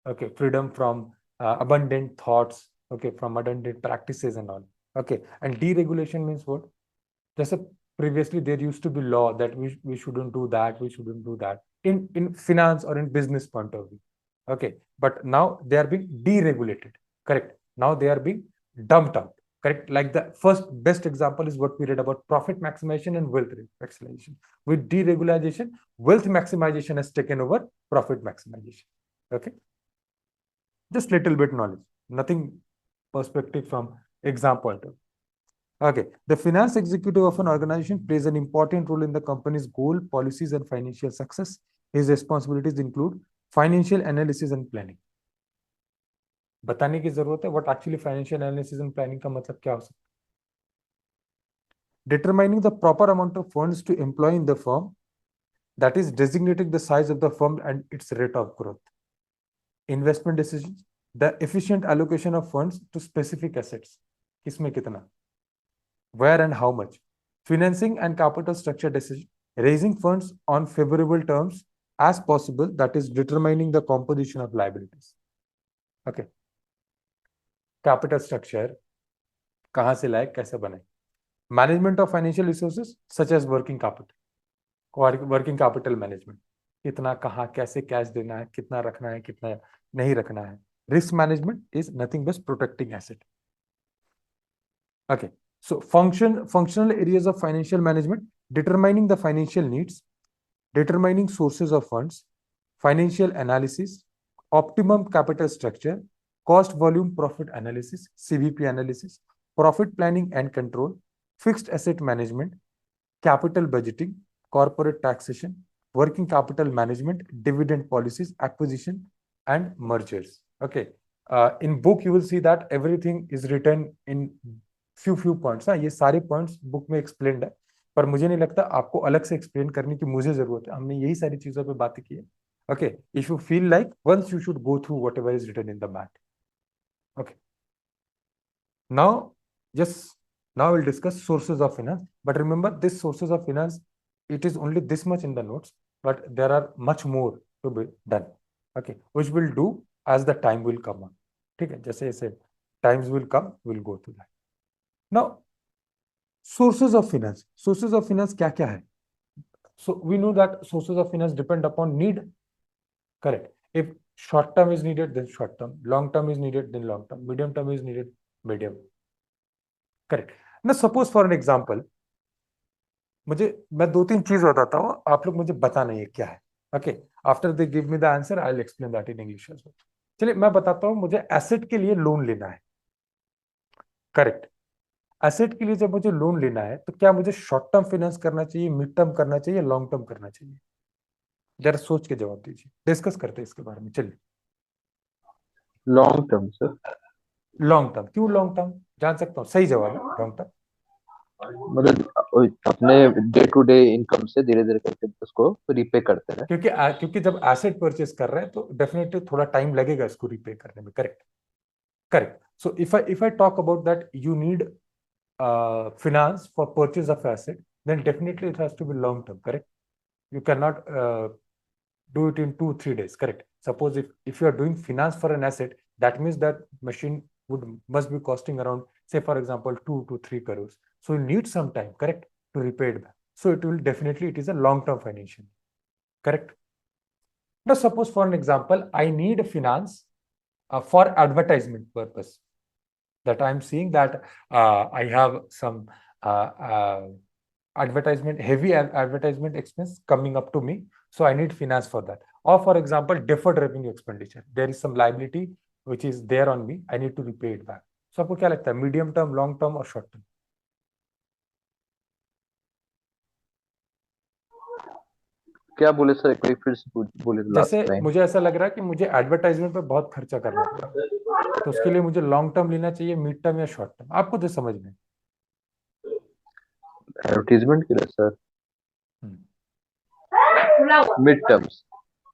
Okay, freedom from abundant thoughts, okay, from abundant practices and all. Okay, and deregulation means what? Just previously there used to be law that we shouldn't do that, we shouldn't do that in finance or in business point of view. Okay, but now they are being deregulated. Correct. Now they are being dumped out. Correct. Like the first best example is what we read about profit maximization and wealth maximization. With deregulation, wealth maximization has taken over profit maximization. Okay. Just little bit knowledge, nothing perspective from exam point of view. Okay, the finance executive of an organization plays an important role in the company's goal, policies, and financial success. His responsibilities include financial analysis and planning. बताने की जरूरत है what actually financial analysis and planning का मतलब क्या हो सकता है? determining the proper amount of funds to employ in the firm, that is designating the size of the firm and its rate of growth. Investment decisions, the efficient allocation of funds to specific assets, किसमें कितना, where and how much. Financing and capital structure decision, raising funds on favorable terms as possible, that is determining the composition of liabilities. Okay. Capital structure, कहाँ से लाए, कैसे बनाए. Management of financial resources such as working capital management, कितना कहाँ कैसे cash देना है, कितना रखना है, कितना नहीं रखना है. Risk management is nothing but protecting asset. Okay, so functional areas of financial management, determining the financial needs, determining sources of funds, financial analysis, optimum capital structure, cost volume profit analysis, CVP analysis, profit planning and control, fixed asset management, capital budgeting, corporate taxation, working capital management, dividend policies, acquisition and mergers. Okay, in book you will see that everything is written in few points. ये सारे points book में explained है, पर मुझे नहीं लगता आपको अलग से explain करने की मुझे जरूरत है. हमने यही सारी चीजों पे बातें की है. Okay, if you feel like once you should go through whatever is written in the mat. Okay, now we'll discuss sources of finance. But remember, this sources of finance, it is only this much in the notes, but there are much more to be done. Okay, which we'll do as the time will come on. ठीक है, जैसे जैसे times will come, we'll go to that. Now, sources of finance. Sources of finance क्या क्या है? So we know that sources of finance depend upon need. Correct. If short term is needed, then short term. Long term is needed, then long term. Medium term is needed, medium. Correct. Now suppose for an example, मैं 2-3 चीज बताता हूँ, आप लोग मुझे बताना है क्या है. Okay. After they give me the answer, I'll explain that in English as well. चलिए मैं बताता हूँ, मुझे एसेट के लिए लोन लेना है. करेक्ट. एसेट के लिए जब मुझे लोन लेना है तो क्या मुझे शॉर्ट टर्म फाइनेंस करना चाहिए, मिड टर्म करना चाहिए, लॉन्ग टर्म करना चाहिए? जरा सोच के जवाब दीजिए. डिस्कस करते हैं इसके बारे में. चलिए. Long term sir. Long term. क्यों लॉन्ग टर्म? जान सकता हूँ. सही जवाब है लॉन्ग टर्म. मतलब अपने डे टू डे इनकम से धीरे धीरे करके उसको रीपे करते हैं. क्योंकि जब एसेट परचेस कर रहे हैं तो डेफिनेटली थोड़ा टाइम लगेगा इसको रीपे करने में. Correct. Correct. So if I talk about that you need finance for purchase of asset, then definitely it has to be long term. Correct. You cannot do it in 2-3 days. Correct. Suppose if you are doing finance for an asset, that means that machine must be costing around, say for example, 2 to 3 crores. So you need some time, correct, to repay it back. So it will definitely, it is a long term financial. Correct. Now suppose for an example, I need finance for advertisement purpose. That I'm seeing that I have some advertisement, heavy advertisement expense coming up to me. So I need finance for that. Or for example, deferred revenue expenditure. There is some liability which is there on me. I need to repay it back. So आपको क्या लगता है, medium term, long term और short term? क्या बोले sir, एक बार फिर से बोले. जैसे मुझे ऐसा लग रहा है कि मुझे एडवर्टाइजमेंट पे बहुत खर्चा करना पड़ा, तो उसके लिए मुझे लॉन्ग टर्म लेना चाहिए, मिड टर्म या शॉर्ट टर्म? आपको जो समझ में. एडवर्टीजमेंट के लिए sir mid terms.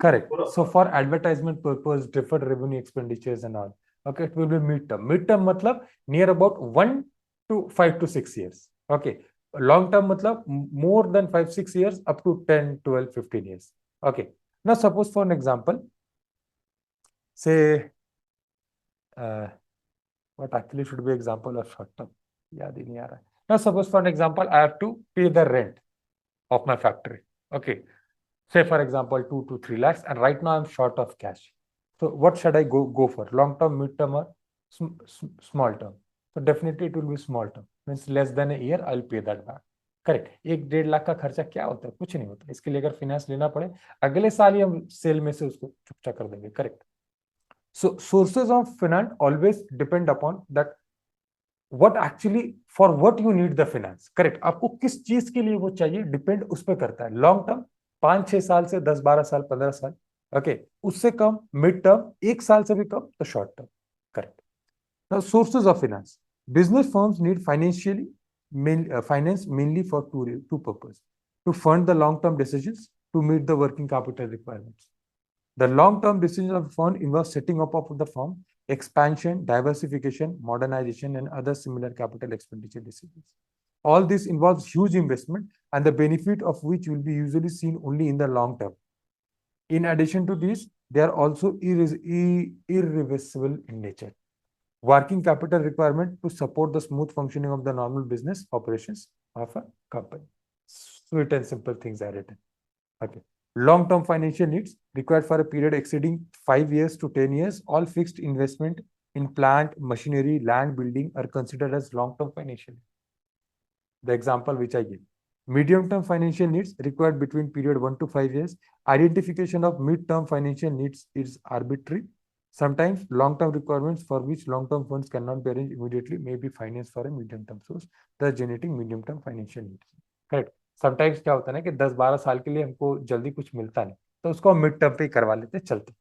Correct. So for advertisement purpose, deferred revenue expenditures and all, okay, it will be mid term. Mid term matlab near about 1 to 5 to 6 years. Okay. Long term matlab more than 5-6 years up to 10, 12, 15 years. Okay. Now suppose for an example, say what actually should be example of short term? याद ही नहीं आ रहा है. Now suppose for an example, I have to pay the rent of my factory. Okay. Say for example 2 to 3 lakhs, and right now I'm short of cash. So what should I go for? Long term, mid term or small term? So definitely it will be small term. Means less than a year I'll pay that back. Correct. 1-1.5 lakh का खर्चा क्या होता है? कुछ नहीं होता. इसके लिए अगर फाइनेंस लेना पड़े, अगले साल ही हम सेल में से उसको चुकता कर देंगे. Correct. So sources of finance always depend upon that what actually for what you need the finance. Correct. आपको किस चीज के लिए वो चाहिए, डिपेंड उस पर करता है. लॉन्ग टर्म 5-6 साल से 10-12 साल 15 साल. ओके. उससे कम मिड टर्म 1 साल से भी कम, तो short term. Correct. Now sources of finance. Business firms need financially finance mainly for two purposes: to fund the long-term decisions, to meet the working capital requirements. The long-term decisions of the fund involve setting up of the firm, expansion, diversification, modernization, and other similar capital expenditure decisions. All this involves huge investment, and the benefit of which will be usually seen only in the long term. In addition to this, they are also irreversible in nature. Working capital requirement to support the smooth functioning of the normal business operations of a company. Sweet and simple things are written. Okay. Long-term financial needs required for a period exceeding 5 years to 10 years. All fixed investment in plant, machinery, land, building are considered as long-term financial needs. The example which I gave. Medium-term financial needs required between period 1 to 5 years. Identification of mid-term financial needs is arbitrary. Sometimes long-term requirements for which long-term funds cannot be arranged immediately may be financed for a medium-term source, thus generating medium-term financial needs. Correct. Sometimes क्या होता है ना कि 10-12 साल के लिए हमको जल्दी कुछ मिलता नहीं, तो उसको हम मिड टर्म पे करवा लेते हैं, चलते.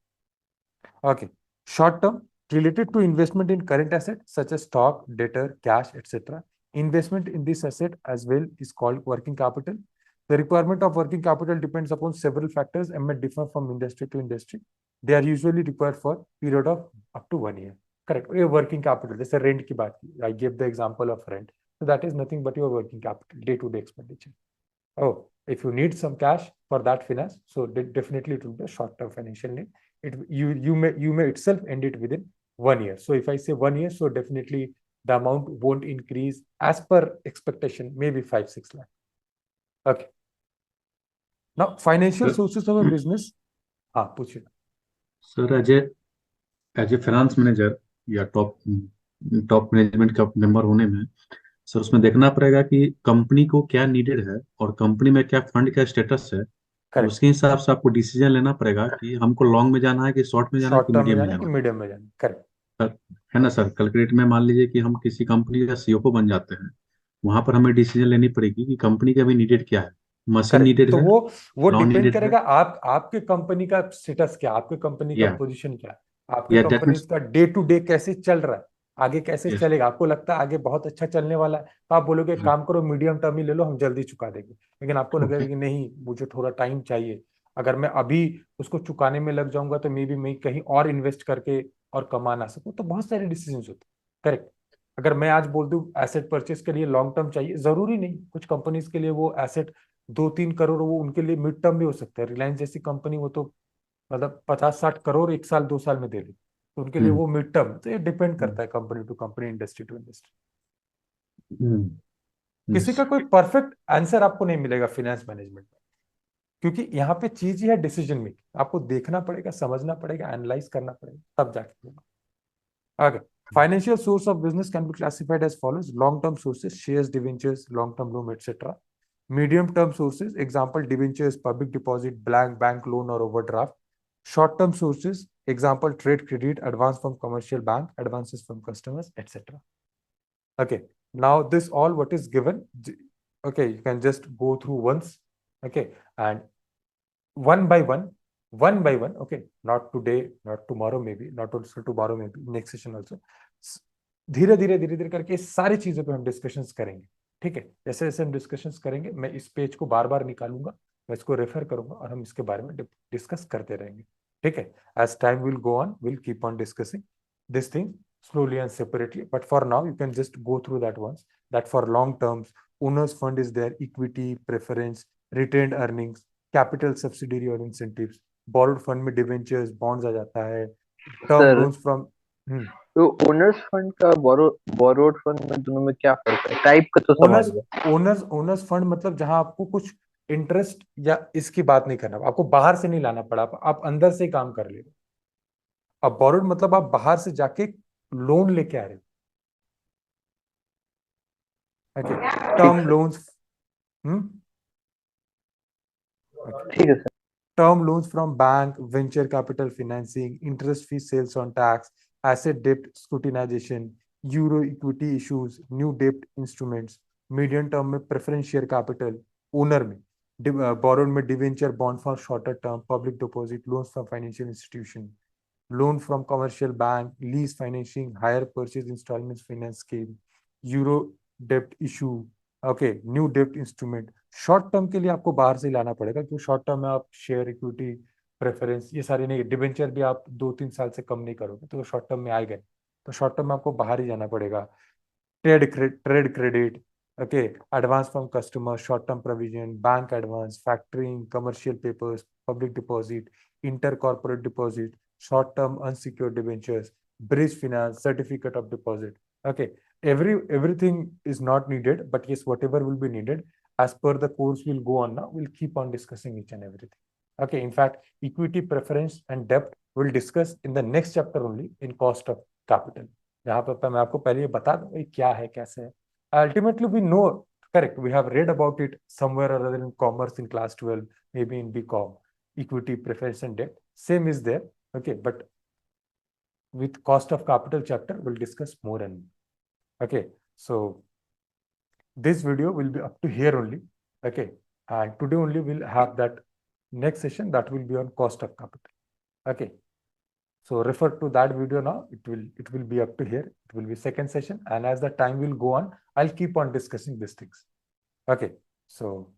Okay. Short term related to investment in current assets such as stock, debtor, cash, etc. Investment in this asset as well is called working capital. The requirement of working capital depends upon several factors and may differ from industry to industry. They are usually required for period of up to 1 year. Correct. Your working capital, जैसे rent की बात की, I gave the example of rent. So that is nothing but your working capital, day-to-day expenditure. Oh, if you need some cash for that finance, so definitely it will be a short-term financial need. You may itself end it within 1 year. So if I say 1 year, so definitely the amount won't increase as per expectation, maybe 5-6 lakh. Okay. Now financial sources of a business. हाँ पूछिए. Sir as a finance manager या top management का member होने में sir उसमें देखना पड़ेगा कि कंपनी को क्या नीडेड है और कंपनी में क्या फंड का स्टेटस है. तो उसके हिसाब से आपको डिसीजन लेना पड़ेगा कि हमको लॉन्ग में जाना है कि शॉर्ट में जाना है शॉर्ट कि टर्म में मीडियम में जाना है कि जाना मीडियम में जाना है. करेक्ट. है. है ना सर. कैलकुलेट में मान लीजिए कि हम किसी कंपनी का सीईओ बन जाते हैं, वहां पर हमें डिसीजन लेनी पड़ेगी कि कंपनी का भी नीडेड क्या है. Machine correct. नीडेड तो है, वो लॉ डिपेंड नीडेड है, करेगा आपके कंपनी का स्टेटस क्या, आपके कंपनी का या पोजीशन क्या, आपके दैट कंपनी मीन्स का डे टू डे कैसे चल रहा है, आगे कैसे यस. चलेगा. आपको लगता है आगे बहुत अच्छा चलने वाला है, तो आप बोलोगे काम करो मीडियम टर्म ही ले लो, हम जल्दी चुका देंगे. लेकिन आपको लगेगा ओके. कि नहीं, मुझे थोड़ा टाइम चाहिए, अगर मैं अभी उसको चुकाने में लग जाऊंगा तो मे बी मैं कहीं और इन्वेस्ट करके और कमा ना सकूं. तो बहुत सारे डिसीजन होते हैं. करेक्ट. अगर मैं आज बोल दूं एसेट परचेस के लिए लॉन्ग टर्म चाहिए, जरूरी नहीं. कुछ कंपनीज के लिए वो एसेट 2-3 करोड़ वो उनके लिए मिड टर्म भी हो सकता है. रिलायंस जैसी कंपनी वो तो मतलब 50-60 करोड़ 1 साल 2 साल में दे दी, तो उनके लिए वो मिड टर्म. तो ये डिपेंड करता है company to company, industry to industry. किसी का कोई परफेक्ट आंसर आपको नहीं मिलेगा फाइनेंस मैनेजमेंट में, क्योंकि यहाँ पे चीज ही है डिसीजन मेकिंग. आपको देखना पड़ेगा, समझना पड़ेगा, एनालाइज करना पड़ेगा, तब जाके होगा. Okay. Financial source of business can be classified as follows: long-term sources, shares, debentures, long-term loan, etc. Medium-term sources, example, debentures, public deposit, bank loan or overdraft. Short-term sources, example, trade credit, advance from commercial bank, advances from customers, etc. Okay. Now this all what is given. Okay, you can just go through once. Okay, and one by one. Okay, not today, not tomorrow, maybe not also tomorrow, maybe next session also. धीरे धीरे करके सारी चीजों पे हम discussions करेंगे. ठीक है. जैसे जैसे हम डिस्कशंस करेंगे, मैं इस पेज को बार बार निकालूंगा, मैं इसको रेफर करूंगा और हम इसके बारे में डिस्कस करते रहेंगे. ठीक है. As time will go on, will keep on discussing this thing slowly and separately, but for now you can just go through that once. That for long terms, owners fund is there, equity, preference, retained earnings, capital subsidiary और incentives. Borrowed fund में debentures, bonds आ जाता है. Term sir loans from. तो owner's fund का borrowed fund में दोनों में क्या फर्क है? टाइप का तो समझ ओनर्स गए. ओनर्स फंड मतलब जहां आपको कुछ इंटरेस्ट या इसकी बात नहीं करना, आपको बाहर से नहीं लाना पड़ा, आप अंदर से ही काम कर ले रहे हो. अब बोरोड मतलब आप बाहर से जाके लोन लेके आ रहे हो. ओके. Term loans. ठीक है sir. Term loans from bank, venture capital financing, interest fee sales on tax, asset debt scrutinization, euro equity issues, new debt instruments. Medium term में preference share capital, owner में borrowed में debenture, bond for shorter term, public deposit, loans from financial institution, loan from commercial bank, lease financing, hire purchase installments finance scheme, euro debt issue, okay, new डेब्ट instrument, short term के लिए आपको बाहर से लाना पड़ेगा, क्योंकि शॉर्ट टर्म में आप शेयर, इक्विटी, प्रेफरेंस, ये सारी नहीं, डिबेंचर भी आप 2-3 साल से कम नहीं करोगे, तो शॉर्ट टर्म में आएगा, तो शॉर्ट टर्म में आपको बाहर ही जाना पड़ेगा। Trade credit, okay, advance from customer, short term provision, bank advance, factoring, commercial papers, public deposit, intercorporate deposit, short term unsecured debentures, bridge finance, certificate of deposit. Okay, everything is not needed, but yes, whatever will be needed as per the course will go on now, we'll keep on discussing each and everything. Okay, in fact, equity, preference and debt we'll discuss in the next chapter only, in cost of capital. यहाँ पर मैं आपको पहले ये बता दूं ये क्या है, कैसे है. Ultimately we know, correct, we have read about it somewhere or other in commerce in class 12, maybe in BCom, equity, preference and debt, same is there. Okay, but with cost of capital chapter we'll discuss more and more. Okay, so this video will be up to here only. Okay, and today only we'll have that next session that will be on cost of capital. Okay, so refer to that video now. It will be up to here. It will be second session, and as the time will go on, I'll keep on discussing these things. Okay, so